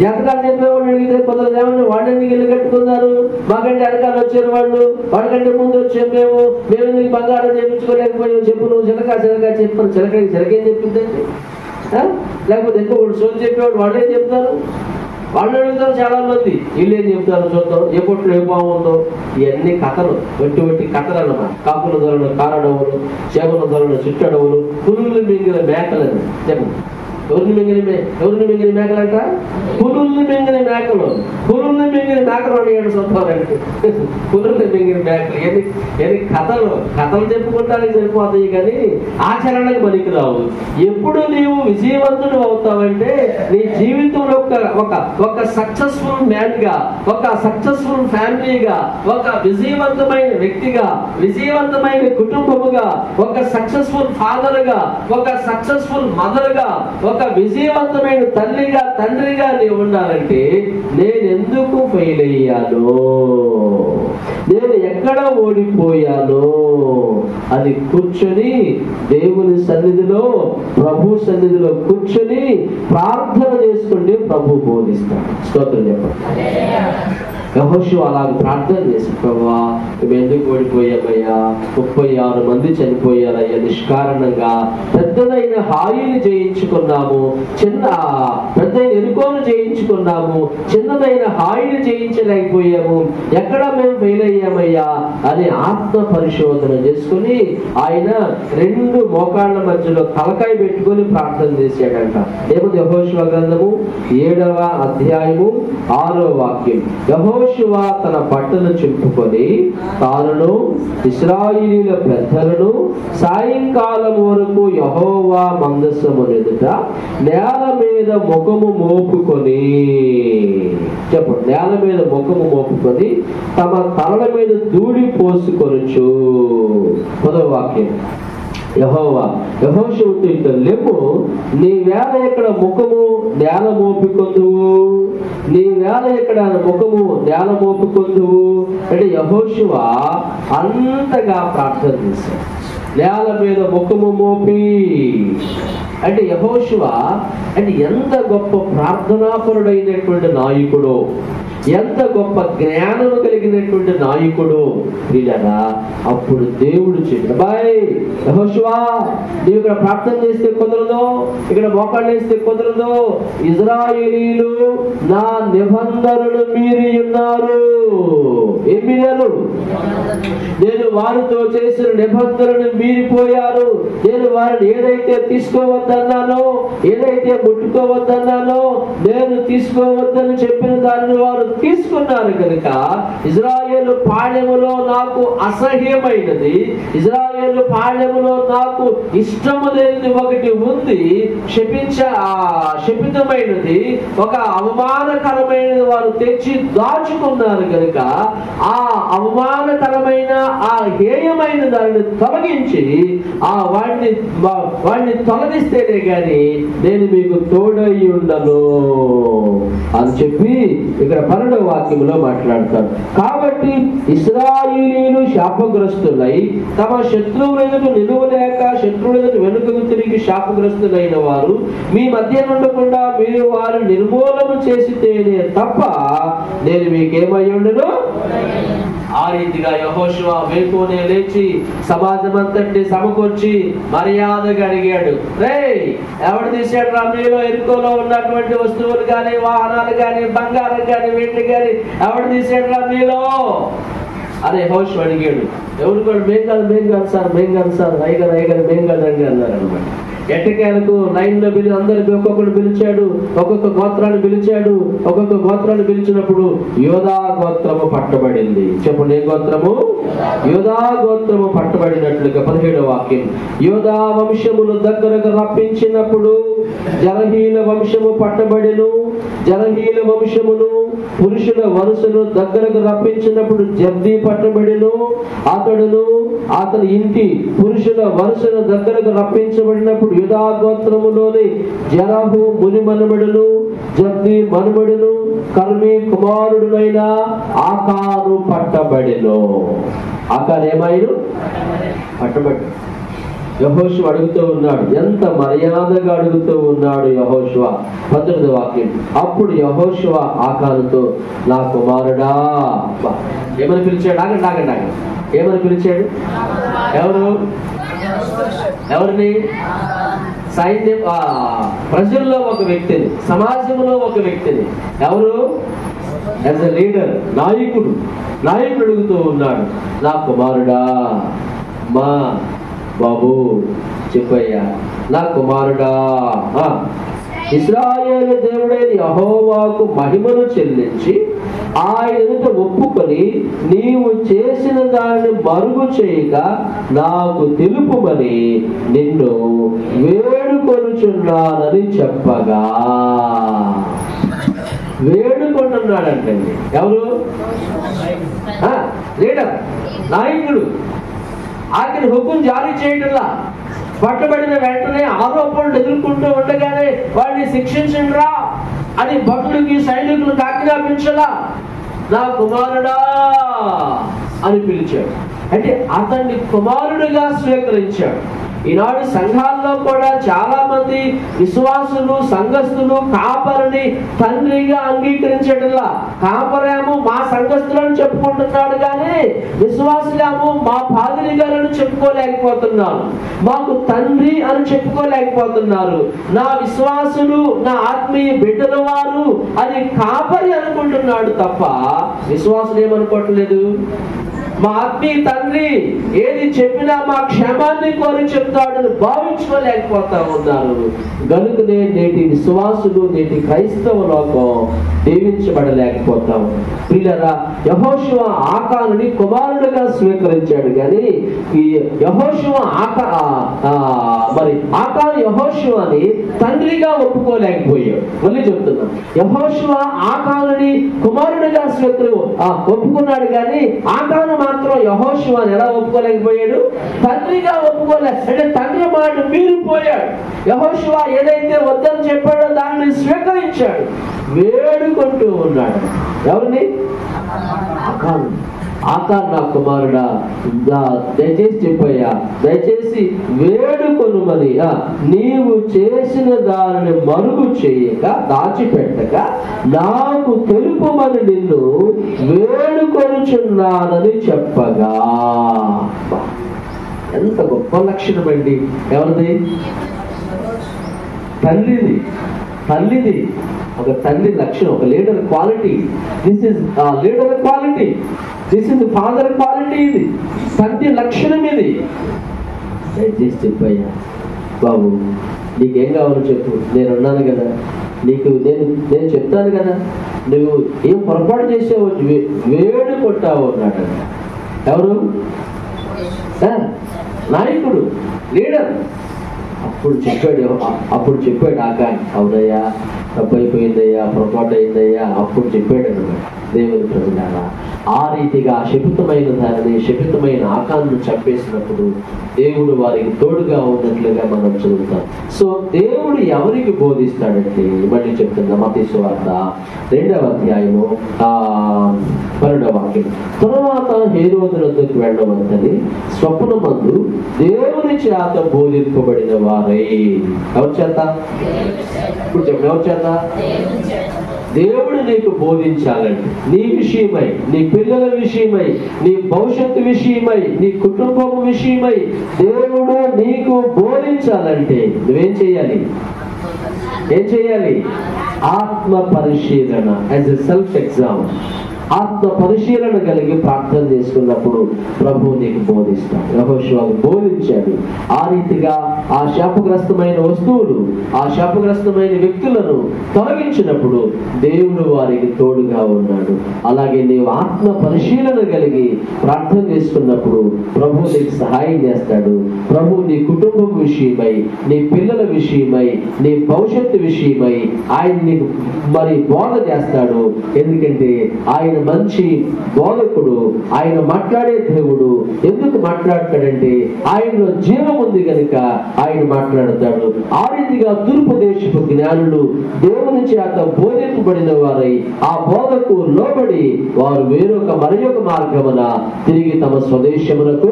Speaker 1: జాతకాలు చెప్పేవాళ్ళు అడిగితే కుదరదు. ఏమన్నా వాళ్ళని ఇల్లు కట్టుకున్నారు, మాకంటే వెనకాల వచ్చారు వాళ్ళు, వాళ్ళకంటే ముందు వచ్చాము మేము నీకు బంగారం చేయించుకోలేకపోయాము. చెప్పు నువ్వు చిలక చెప్పాను. చిలకేం చెప్పిందండి? లేకపోతే ఇంకొకటి సోది చెప్పేవాడు వాళ్ళు ఏం చెప్తారు? వాళ్ళు అడుగుతారు చాలా మంది, వీళ్ళు ఏం చెప్తారు చూద్దాం, ఏ పొట్లు ఏ బాగుందో. ఇవన్నీ కథలు, వట్టి కథలు అన్నమాట. కాకుల ధరలు కారడవులు, చేపల ధరలు చుట్టడవులు, పులుల్ని మింగిన మేకలని చెప్పు. ఎవరిని మింగిన మేకలంట? పులుల్ని మింగిన మేకలు. పులుల్ని మింగిన మేకలు అడిగాడు సొంతారంటే. పులుల్ని మింగిన మేకలు. ఎన్ని కథలు చెప్పుకుంటానికి సరిపోతాయి కానీ ఆచరణకు పనికి రావు. ఎప్పుడు నీవు విజయవంతుడు అవుతావంటే నీ జీవితంలో ఒక సక్సెస్ఫుల్ మ్యాన్ గా, ఒక సక్సెస్ఫుల్ ఫ్యామిలీగా, ఒక విజయవంతమైన వ్యక్తిగా, విజయవంతమైన కుటుంబముగా, ఒక సక్సెస్ఫుల్ ఫాదర్ గా, ఒక సక్సెస్ఫుల్ మదర్ గా, ఒక విజయవంతమైన తల్లిగా, తండ్రిగా నీవు ఉండాలంటే నేను ఎందుకు ఫెయిల్ అయ్యాను, నేను ఎక్కడ ఓడిపోయాను అని కూర్చొని దేవుని సన్నిధిలో, ప్రభు సన్నిధిలో కూర్చొని ప్రార్థన చేసుకుంటే ప్రభు బోధిస్తాడు. స్తోత్రం చెప్పండి. యెహోషువ అలాగ ప్రార్థన చేసి, ప్రభువా మేము ఎందుకు ఓడిపోయామయ్యా? 36 మంది చనిపోయారయ్యా నిష్కారణంగా. పెద్దదైన హాయిని జయించుకున్నాము, పెద్దైన ఎరుకోను జయించుకున్నాము, చిన్నదైన హాయిని జయించలేకపోయాము. ఎక్కడ మేము ఫెయిల్ అయ్యామయ్యా అని ఆత్మ పరిశోధన చేసుకుని ఆయన 2 మోకాళ్ళ మధ్యలో తలకాయ పెట్టుకొని ప్రార్థన చేశాడంట. ఏముంది యెహోషువ గ్రంథము 7వ అధ్యాయము 6వ వాక్యం. యెహోషువ తన బట్టలు చింపుకొని తానును ఇశ్రాయేలీయుల పెద్దలను సాయంకాలం వరకు యెహోవా మందసము ఎదుట నేల మీద ముఖము మోపుకొని, చెప్పండి, నేల మీద ముఖము మోపుకొని తమ తలల మీద ధూళి పోసుకొనుచు. 10వ వాక్యం. యెహోషువతో ఇట్లా లేవు, నీ వేళ ఎక్కడ ముఖము నేల మోపుకొందువు, నీ వేళ ఎక్కడ ముఖము నేల మోపుకొందువు అంటే యెహోషువ అంతగా ప్రార్థన చేశాడు. నేల మీద ముఖము మోపి అంటే యెహోషువ అంటే ఎంత గొప్ప ప్రార్థనాపరుడైనటువంటి నాయకుడు, ఎంత గొప్ప జ్ఞానము కలిగినటువంటి నాయకుడు. వీళ్ళరా అప్పుడు దేవుడు చెప్పాడు, బాయ్ యెహోషువ నీవు ఇక్కడ ప్రార్థన చేస్తే కుదరదు, ఇక్కడ మోకాళ్ళు వేస్తే కుదరదు. ఇశ్రాయేలీయులు నా నిబంధనలు మీరి ఉన్నారు. ఏం మీరారు? నేను వారితో చేసిన నిబంధనలను మీరిపోయారు. నేను వారిని ఏదైతే తీసుకోవద్దన్నానో, ఏదైతే ముట్టుకోవద్దన్నానో, నేను తీసుకోవద్దని చెప్పిన దానిని వారు తీసుకున్నారు కనుక ఇజ్రాయేలు పాళెములో నాకు అసహ్యమైనది, ఇజ్రాయేలు పాళెములో నాకు ఇష్టము లేనిది ఒకటి ఉంది. శపితమైనది, ఒక అవమానకరమైనది వారు తెచ్చి దాచుకున్నారు కనుక ఆ అవమానకరమైన, ఆ హేయమైన దానిని తొలగించి వాడిని తొలగిస్తేనే గాని నేను మీకు తోడై ఉండను అని చెప్పి ఇక్కడ 12వ వాక్యంలో మాట్లాడతారు. కాబట్టి ఇశ్రాయేలీయులు శాపగ్రస్తులై తమ శత్రువుల ఎదుట నిలువలేక శత్రువుల ఎదుట వెనుకకు తిరిగి శాపగ్రస్తులైన వారు మీ మధ్య ఉండకుండా మీరు వారు నిర్మూలన చేసితేనే తప్ప నేను మీకేమై ఉండను. ఆ రీతిగా యెహోషువ వేకువనే లేచి సమాజం అంతటిని సమకూర్చి మర్యాదగా అడిగాడు, రే ఎవడు తీసాడు రా మీలో ఎరుకోలో ఉన్నటువంటి వస్తువులు కానీ, వాహనాలు కానీ, బంగారం కానీ, వెండి కానీ ఎవడు తీసాడు రా మీలో అని యెహోషువ అడిగాడు. ఎవరు కూడా మేం కాదు సార్ అయ్యగారు మేం కాదండి అన్నారు అనమాట. ఎట్టకేలకు లైన్లో అందరికి ఒక్కొక్కరు పిలిచాడు, ఒక్కొక్క గోత్రాన్ని పిలిచాడు. ఒక్కొక్క గోత్రాన్ని పిలిచినప్పుడు యోధా గోత్రము పట్టబడింది. చెప్పండి, ఏ గోత్రము? యోధా గోత్రము పట్టబడినట్లుగా 17వ వాక్యం. యోధా వంశమును దగ్గరకు రప్పించినప్పుడు జరహీల వంశము పట్టబడిను. జరహీల వంశమును పురుషుల వరుసను దగ్గరకు రప్పించినప్పుడు జబ్ది పట్టబడిను. అతని ఇంటి పురుషుల వరుసను దగ్గరకు రప్పించబడినప్పుడు యూదా గోత్రములోని జరహు ముని మనుమడును, జబ్ది మనుమడును, కర్మి కుమారుడునైన ఆకాను పట్టబడిను. ఆకాను ఏమైను? పట్టబడి. యెహోషువ అడుగుతూ ఉన్నాడు, ఎంత మర్యాదగా అడుగుతూ ఉన్నాడు యెహోషువ. 18వ వాక్యం. అప్పుడు యెహోషువ ఆకానుతో, నా కుమారుడా. ఏమని పిలిచాడు? ఆగండి. ఏమని పిలిచాడు? ఎవరిని? సైన్యం, ప్రజల్లో ఒక వ్యక్తిని, సమాజంలో ఒక వ్యక్తిని. ఎవరు? యాజ్ ఎ లీడర్, నాయకుడు అడుగుతూ ఉన్నాడు, నా కుమారుడా. మా బాబు చెప్పయ్యా, నా కుమారుడా, ఇశ్రాయేలు దేవుడైన యెహోవాకు మహిమను చెల్లించి ఆయన ఎదుట ఒప్పుకొని నీవు చేసిన దాన్ని మరుగు చేయక నాకు తెలుపుమని నిన్ను వేడుకొనుచున్నానని చెప్పగా. వేడుకొంటున్నాడంటే ఎవరు? లీడర్, నాయకుడు. ఆఖరి హుకుం జారీ చేయడంలా, పట్టబడిన వెంటనే ఆరోపణలు ఎదుర్కొంటూ ఉండగానే వాడిని శిక్షించండిరా అని భటులకి సైనికులకు ఆజ్ఞాపించలా. నా కుమారుడా అని పిలిచాడు. అంటే అతన్ని కుమారుడిగా స్వీకరించాడు. ఈనాడు సంఘాల్లో కూడా చాలా మంది విశ్వాసులు, సంఘస్థులు కాపరిని తండ్రిగా అంగీకరించడంలా. కాపరేమో మా సంఘస్థులను చెప్పుకుంటున్నాడు కానీ విశ్వాసులేమో మా పాదిరి గారిని చెప్పుకోలేకపోతున్నారు, మాకు తండ్రి అని చెప్పుకోలేకపోతున్నారు. నా విశ్వాసులు, నా ఆత్మీయ బిడ్డల వారు అని కాపరి అనుకుంటున్నాడు తప్ప విశ్వాసులు ఏమనుకోవట్లేదు. మా ఆత్మీయ తండ్రి ఏది చెప్పినా మా క్షేమాన్ని కోరి చెప్తాడని భావించుకోలేకపోతా ఉన్నారు. గనుకనే నేటి విశ్వాసులు, నేటి క్రైస్తవ లోకం దీవించబడలేకపోతాం. పిల్లరా, యెహోషువ ఆకానుని కుమారుడిగా స్వీకరించాడు కానీ యెహోషువ ఆకాను యెహోషువని తండ్రిగా ఒప్పుకోలేకపోయాడు. మళ్ళీ చెప్తున్నాం, యెహోషువ ఆకానుని కుమారుడిగా ఒప్పుకున్నాడు కానీ ఆకాను మాత్రం యెహోషువని ఎలా ఒప్పుకోలేకపోయాడు? తండ్రిగా ఒప్పుకోలేదు. అంటే తండ్రి మాట మీరిపోయాడు. యెహోషువ ఏదైతే వద్దని చెప్పాడో దాన్ని స్వీకరించాడు. వేడుకుంటూ ఉన్నాడు. ఎవరిని? ఆకాను. ఆకాను, నా కుమారుడా, దయచేసి చెప్పయ్యా, దయచేసి వేడుకొనుమని, నీవు చేసిన దానిని మరుగు చేయక దాచిపెట్టక నాకు తెలుపుమని నిన్ను వేడుకొనుచున్నానని చెప్పగా. ఎంత గొప్ప లక్షణం అండి! ఎవరిది? తల్లిది. ఒక తల్లి లక్షణం, ఒక leader quality. This is leader quality. This is father quality, ఇది తండ్రి లక్షణం. ఇది దయచేసి చెప్పయ్యా బాబు, నీకేం కావాలో చెప్పు, నేను ఉన్నాను కదా, నీకు నేను చెప్తాను కదా, నువ్వు ఏం పొరపాటు చేసావు, వేడు కొట్టావు అన్నాడు. ఎవరు? నాయకుడు, లీడర్. అప్పుడు చెప్పాడు ఆకాన్, అవునయ్యా తప్పు అయిపోయిందయ్యా, పొరపాటు అయిందయ్యా. అప్పుడు చెప్పాడు అన్నమాట. దేవుని ప్రజలారా, ఆ రీతిగా శపితమైన దానిని, శపితమైన ఆకాన్ని చంపేసినప్పుడు దేవుడు వారికి తోడుగా ఉన్నట్లుగా మనం చదువుతాం. సో దేవుడు ఎవరికి బోధిస్తాడంటే, మళ్ళీ చెప్తున్నా, మత్తయి సువార్త 2వ అధ్యాయము 12వ వాక్యం. తరువాత హేరోదు వద్దకు వెళ్ళవద్దని స్వప్నమందు దేవుని చేత బోధింపబడిన వారై. ఎవరి చేత? ఇప్పుడు చెప్పండి, ఎవరి చేత? దేవుడు నీకు బోధించాలంటే, నీ విషయమై, నీ పిల్లల విషయమై, నీ భవిష్యత్తు విషయమై, నీ కుటుంబం విషయమై దేవుడు నీకు బోధించాలంటే నువ్వేం చేయాలి? ఏం చేయాలి? ఆత్మ పరిశీలన, యాజ్ ఎ సెల్ఫ్ ఎగ్జామ్. ఆత్మ పరిశీలన కలిగి ప్రార్థన చేసుకున్నప్పుడు ప్రభువు నీకు బోధిస్తాడు. యెహోషువకు బోధించాడు. ఆ రీతిగా ఆ శాపగ్రస్తమైన వస్తువులు, ఆ శాపగ్రస్తమైన వ్యక్తులను తొలగించినప్పుడు దేవుడు వారికి తోడుగా ఉన్నాడు. అలాగే నీవు ఆత్మ పరిశీలన కలిగి ప్రార్థన చేసుకున్నప్పుడు ప్రభువు నీకు సహాయం చేస్తాడు. ప్రభువు నీ కుటుంబం విషయమై, నీ పిల్లల విషయమై, నీ భవిష్యత్తు విషయమై ఆయన నీకు మరి బోధ చేస్తాడు. ఎందుకంటే ఆయన మంచి బోధకుడు, ఆయన మాట్లాడే దేవుడు. ఎందుకు మాట్లాడతాడంటే ఆయనలో జీవం ఉంది కనుక ఆయన మాట్లాడతాడు. ఆ రీతిగా తూర్పు దేశపు జ్ఞానులు దేవుని చేత బోధింపబడిన వారై ఆ బోధకు లోబడి వారు మరి ఒక మార్గమున తిరిగి తమ స్వదేశములకు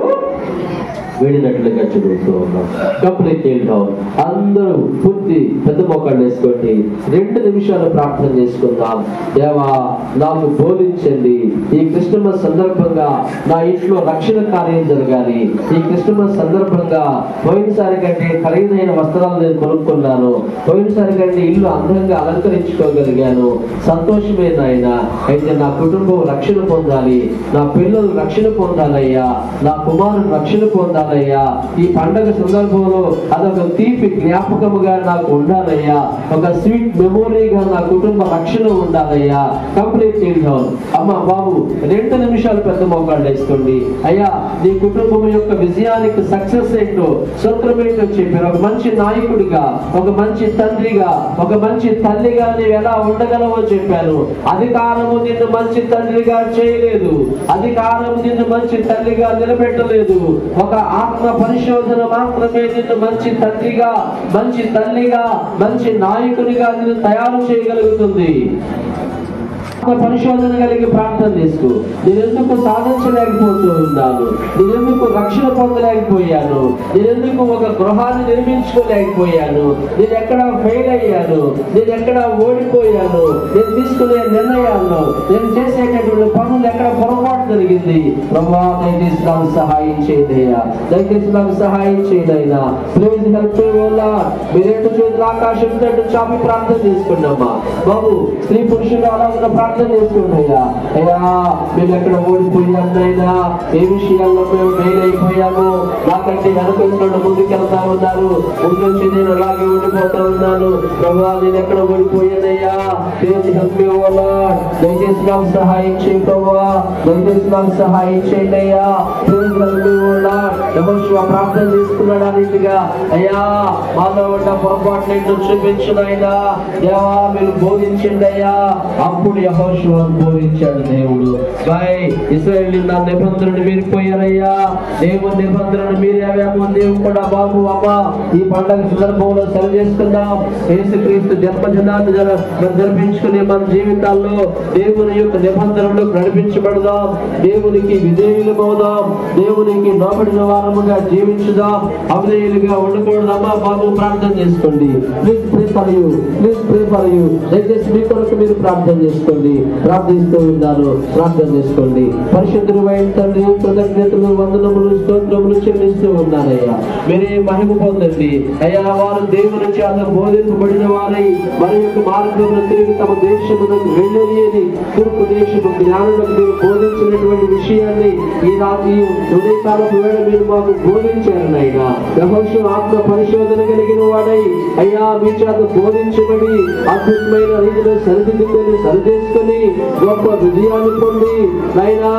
Speaker 1: వెళ్ళినట్లుగా చదువుతూ ఉన్నాం. Complete down. అందరూ పూర్తి పెద్ద మోకాళ్ళు వేసుకోండి. 2 నిమిషాలు ప్రార్థన చేసుకుందాం. దేవా, నాకు బోధించండి. ఈ క్రిస్టమస్ సందర్భంగా నా ఇంట్లో రక్షణ కార్యం జరగాలి. ఈ క్రిస్టమస్ సందర్భంగా పోయినసారి కంటే ఖరీదైన వస్త్రాలు నేను కొనుక్కున్నాను. పోయినసారి కంటే ఇల్లు అందంగా అలంకరించుకోగలిగాను. సంతోషమే నాయన. అయితే నా కుటుంబం రక్షణ పొందాలి, నా పిల్లలు రక్షణ పొందాలయ్యా, నా కుమారుడు రక్షణ పొందాలి. ఈ పండగ సందర్భంలో అదొక తీపి జ్ఞాపకముగా నాకు ఉండాలయ్యా, ఒక స్వీట్ మెమోరీగా నా కుటుంబ రక్షణ ఉండాలయ్యా. Complete down. అమ్మా బాబు, 2 నిమిషాలు పెద్ద మోకాళ్ళు వేసుకోండి. అయ్యా, నీ కుటుంబం యొక్క విజయానికి సక్సెస్ ఏంటో, సూత్రం ఏంటో చెప్పారు. ఒక మంచి నాయకుడిగా, ఒక మంచి తండ్రిగా, ఒక మంచి తల్లిగా నీవు ఎలా ఉండగలవో చెప్పాను. అధికారము నిన్ను మంచి తండ్రిగా చేయలేదు, అధికారము నిన్ను మంచి తల్లిగా నిలబెట్టలేదు. ఒక ఆత్మ పరిశోధన మాత్రమే నిన్ను మంచి తండ్రిగా, మంచి తల్లిగా, మంచి నాయకునిగా నిన్ను తయారు చేయగలుగుతుంది. పరిశోధన కలిగి ప్రార్థన చేసుకో. నేనెందుకు సాధించలేకపోతూ ఉన్నాను, నేనెందుకు రక్షణ పొందలేకపోయాను, నేనెందుకు ఒక గృహాన్ని నిర్మించుకోలేకపోయాను, నేను ఎక్కడ ఫెయిల్ అయ్యాను, నేను ఎక్కడ ఓడిపోయాను, నేను తీసుకునే నిర్ణయాల్లో, నేను చేసేటటువంటి పనులు ఎక్కడ పొరపాటు జరిగింది. ప్రభువా, దయచేసి నాకు సహాయం చేయదయ్యా, దయచేసి నాకు సహాయం చేయదైనా. Please help me O lord. మీరు 2 చేతులు ఆకాశం తట్టు చాపి ప్రార్థన చేసుకున్నామా బాబు. స్త్రీ పురుషులు అలా ఉన్న ప్రార్థన చేసుకున్నాయ్యా. అయ్యా, మేము ఎక్కడ ఓడిపోయామైనా, ఏ విషయాల్లో మేము ఫెయిల్ అయిపోయాము, నాకంటే వెనకొచ్చినట్టు ముందుకెళ్తా ఉన్నారు, ముందు నేను అలాగే ఓడిపోతా ఉన్నాను. ప్రభువా, నేను ఎక్కడ ఓడిపోయానయ్యా, దయచేసి నాకు సహాయం చేయి ప్రభువా, దయచేసి నాకు సహాయం చేయండి అయ్యా. ప్రార్థన చేసుకున్నాడు. ఆ రీతిగా అయ్యా, మాలో ఉన్న పొరపాటు చూపించునైనా దేవా, మీరు బోధించండి అయ్యా. అప్పుడు యెహోషువకు బోధించాడు దేవుడు. ఇశ్రాయేలు నా నిబంధనను మీరిపోయారయ్యా, దేవుని నిబంధనను మీరేమో నీవు కూడా బాబు. అమ్మ, ఈ పండుగ సందర్భంలో సెలవు చేసుకుందాం. యేసుక్రీస్తు జన్మదినాన్ని జరిపించుకునే మన జీవితాల్లో దేవుని యొక్క నిబంధనలు నడిపించబడదాం. దేవునికి విధేయులమవుదాం, దేవునికి లోబడిన వారముగా జీవించుదాం, అవిధేయులుగా ఉండకూడదమ్మా బాబు. ప్రార్థన చేసుకోండి. Please pray for you, please pray for you. దయచేసి మీ కొరకు మీరు ప్రార్థన చేసుకోండి. ప్రార్థిస్తూ ఉన్నారు, ప్రార్థన చేసుకోండి. పరిశుద్ధుడు అయిన తండ్రి, కృతజ్ఞతలు, వందనములు, స్తోత్రములు చెల్లిస్తూ ఉన్నారయ్యా. మీరే మహిమ పొందండి అయ్యా. వారు దేవుని చేత బోధింపబడిన వారై మరి యొక్క మార్గంలో తిరిగి తమ దేశమునకు వెళ్ళని తూర్పు దేశపు జ్ఞానులకు మీరు బోధించినటువంటి విషయాన్ని ఈ రాత్రి ఉదయకాలపు వేళ మీరు మాకు బోధించారు నాయన. యెహోషువ ఆత్మ పరిశోధన కలిగిన వాడై అయ్యా మీ చేత బోధించబడి అద్భుతమైన రీతిలో సరిచేసుకొని గొప్ప విజయాన్ని పొంది నాయనా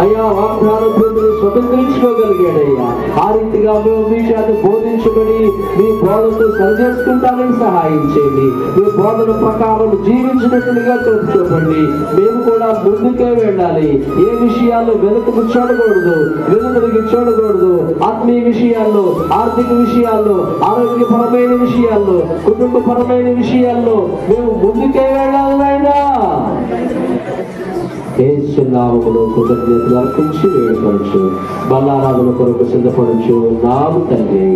Speaker 1: అయ్యా వాగ్దానం పొంది స్వతంత్రించుకోగలిగాడయ్యా. ఆ రీతిగా మేము మీ చేత బోధించబడి మీ బోధనతో సరిచేసుకుంటానని సహాయం చేయండి. మీ బోధన ప్రకారం జీవించినట్లుగా చూపండి. మేము కూడా ముందుకే వెళ్ళాలి. ఏ విషయాల్లో వెనుకకు చూడకూడదు, వెనుకడికి చూడకూడదు. ఆత్మీయ విషయాల్లో, ఆర్థిక విషయాల్లో, ఆరోగ్యపరమైన విషయాల్లో, కుటుంబపరమైన విషయాల్లో మేము ముందుకే వెళ్ళాలి నాయనా. యేసు నామములో కృతజ్ఞతలు అర్పించి వేడుకొనొచ్చు. బల్లారాధన కొరకు సిద్ధపడచ్చు నాము తండ్రి.